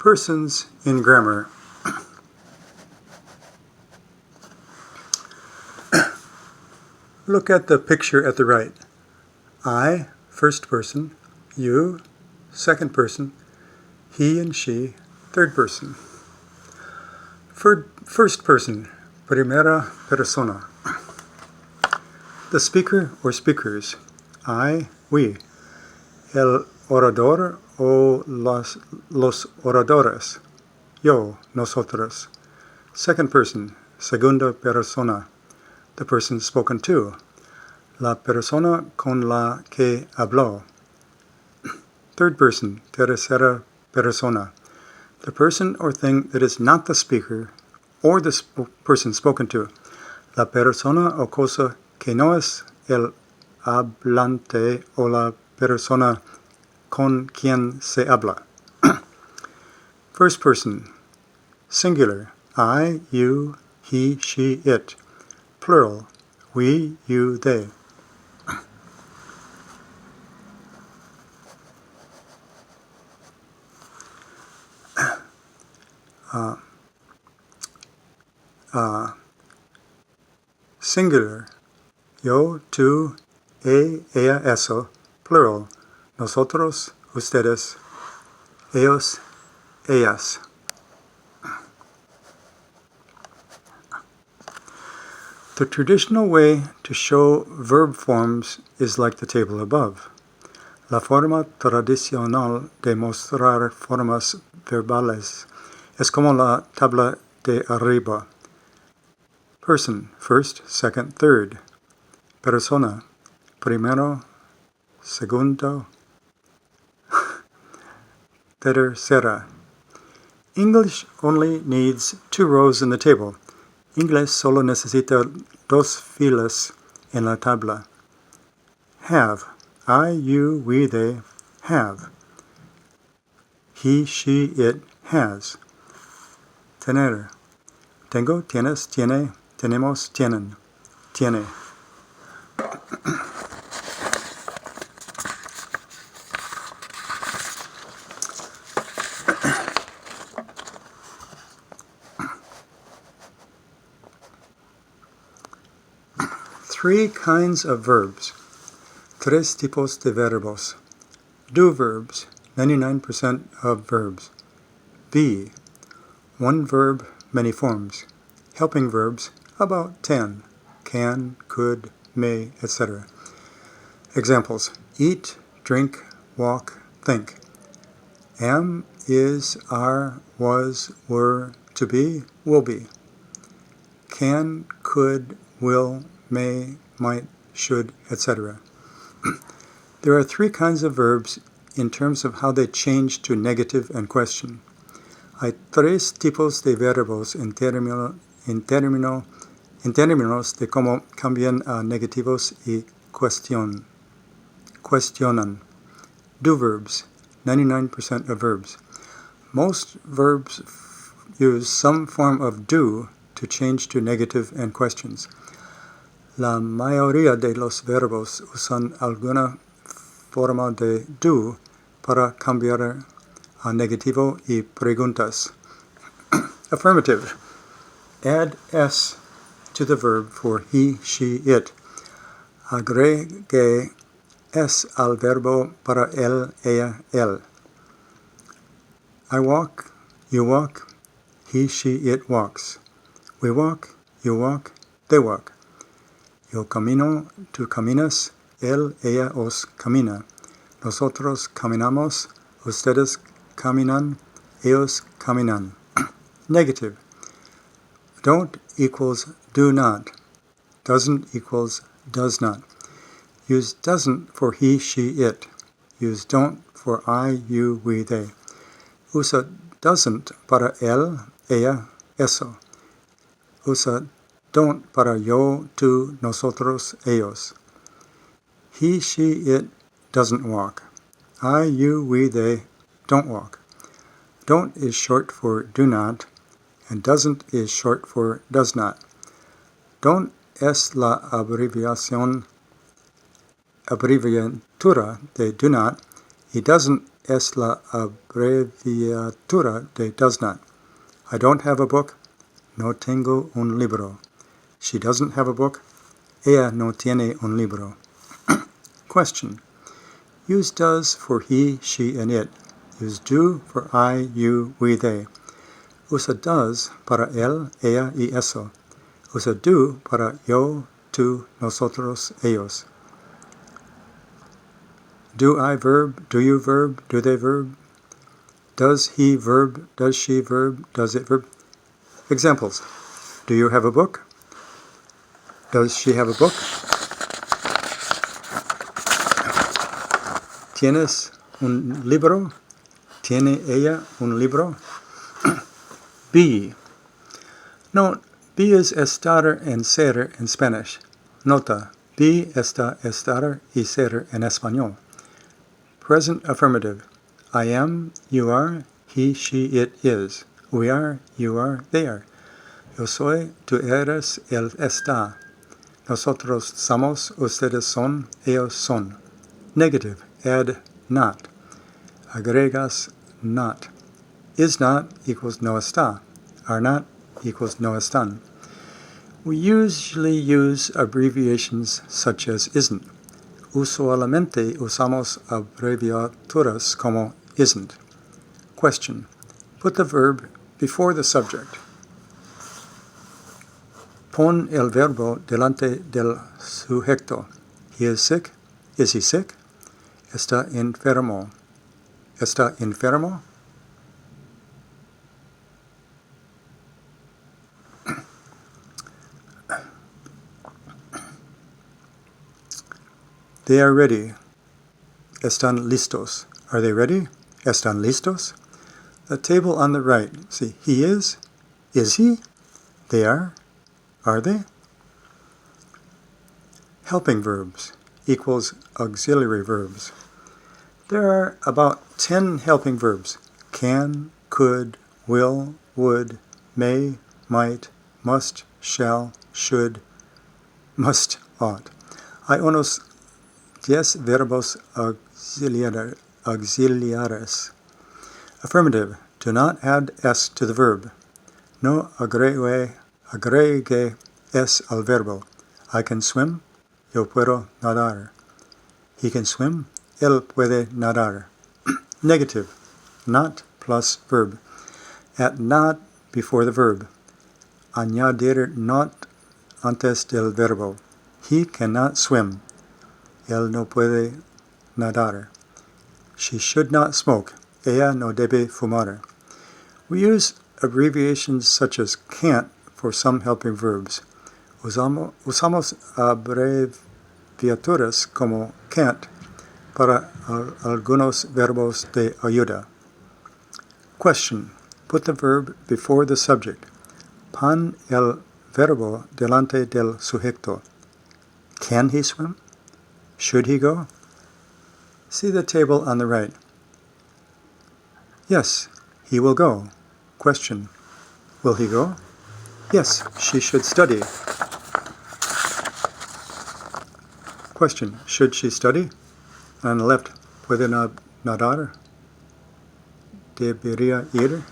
Persons in grammar. Look at the picture at the right. I, first person. You, second person. He and she, third person. First person, primera persona. The speaker or speakers. I, we. El orador o los oradores. Yo, nosotros. Second person, segunda persona. The person spoken to. La persona con la que habló. Third person, tercera persona. The person or thing that is not the speaker or the person spoken to. La persona o cosa que no es el hablante o la persona con quien se habla. First person, singular. I, you, he, she, it. Plural, we, you, they. Singular, yo, tú, ella, eso. Plural, nosotros, ustedes, ellos, ellas. The traditional way to show verb forms is like the table above. La forma tradicional de mostrar formas verbales es como la tabla de arriba. Person, first, second, third. Persona, primero, segundo, tercera. English only needs 2 rows in the table. Inglés solo necesita 2 filas en la tabla. Have. I, you, we, they have. He, she, it has. Tener. Tengo, tienes, tiene, tenemos, tienen, tiene. Three kinds of verbs. Tres tipos de verbos. Do verbs, 99% of verbs. Be. One verb, many forms. Helping verbs, about 10. Can, could, may, etc. Examples. Eat, drink, walk, think. Am, is, are, was, were, to be, will be. Can, could, will, may, might, should, etc. There are 3 kinds of verbs in terms of how they change to negative and question. Hay 3 tipos de verbos en términos de cómo cambian a negativos y cuestionan. Do verbs, 99% of verbs. Most verbs use some form of do to change to negative and questions. La mayoría de los verbos usan alguna forma de do para cambiar a negativo y preguntas. Affirmative. Add s to the verb for he, she, it. Agregue s al verbo para él, ella, él. I walk, you walk, he, she, it walks. We walk, you walk, they walk. Yo camino, tú caminas, él, ella, os camina. Nosotros caminamos, ustedes caminan, ellos caminan. Negative. Don't equals do not. Doesn't equals does not. Use doesn't for he, she, it. Use don't for I, you, we, they. Usa doesn't para él, ella, eso. Usa don't para yo, tú, nosotros, ellos. He, she, it doesn't walk. I, you, we, they don't walk. Don't is short for do not, and doesn't is short for does not. Don't es la abreviatura de do not, y doesn't es la abreviatura de does not. I don't have a book. No tengo un libro. She doesn't have a book. Ella no tiene un libro. Question. Use does for he, she, and it. Use do for I, you, we, they. Usa does para él, ella y eso. Usa do para yo, tú, nosotros, ellos. Do I verb, do you verb, do they verb? Does he verb, does she verb, does it verb? Examples. Do you have a book? Does she have a book? ¿Tienes un libro? ¿Tiene ella un libro? Be. Note, be is estar and ser in Spanish. Nota, be está estar y ser en español. Present affirmative. I am, you are, he, she, it is. We are, you are, they are. Yo soy, tú eres, él está. Nosotros somos, ustedes son, ellos son. Negative. Add not. Agregas not. Is not equals no está. Are not equals no están. We usually use abbreviations such as isn't. Usualmente usamos abreviaturas como isn't. Question. Put the verb before the subject. Pon el verbo delante del sujeto. He is sick. Is he sick? Está enfermo. ¿Está enfermo? They are ready. Están listos. Are they ready? Están listos? The table on the right. See, he is. Is he? They are. Are they? Helping verbs equals auxiliary verbs. There are about 10 helping verbs. Can, could, will, would, may, might, must, shall, should, must, ought. Hay unos 10 verbos auxiliares. Affirmative. Do not add s to the verb. No agregue s al verbo. I can swim. Yo puedo nadar. He can swim. Él puede nadar. Negative. Not plus verb. Add not before the verb. Añadir not antes del verbo. He cannot swim. Él no puede nadar. She should not smoke. Ella no debe fumar. We use abbreviations such as can't for some helping verbs. Usamos abreviaturas como can't para algunos verbos de ayuda. Question. Put the verb before the subject. Pon el verbo delante del sujeto. Can he swim? Should he go? See the table on the right. Yes, he will go. Question. Will he go? Yes, she should study. Question. Should she study? On the left, puede nadar. Debería ir.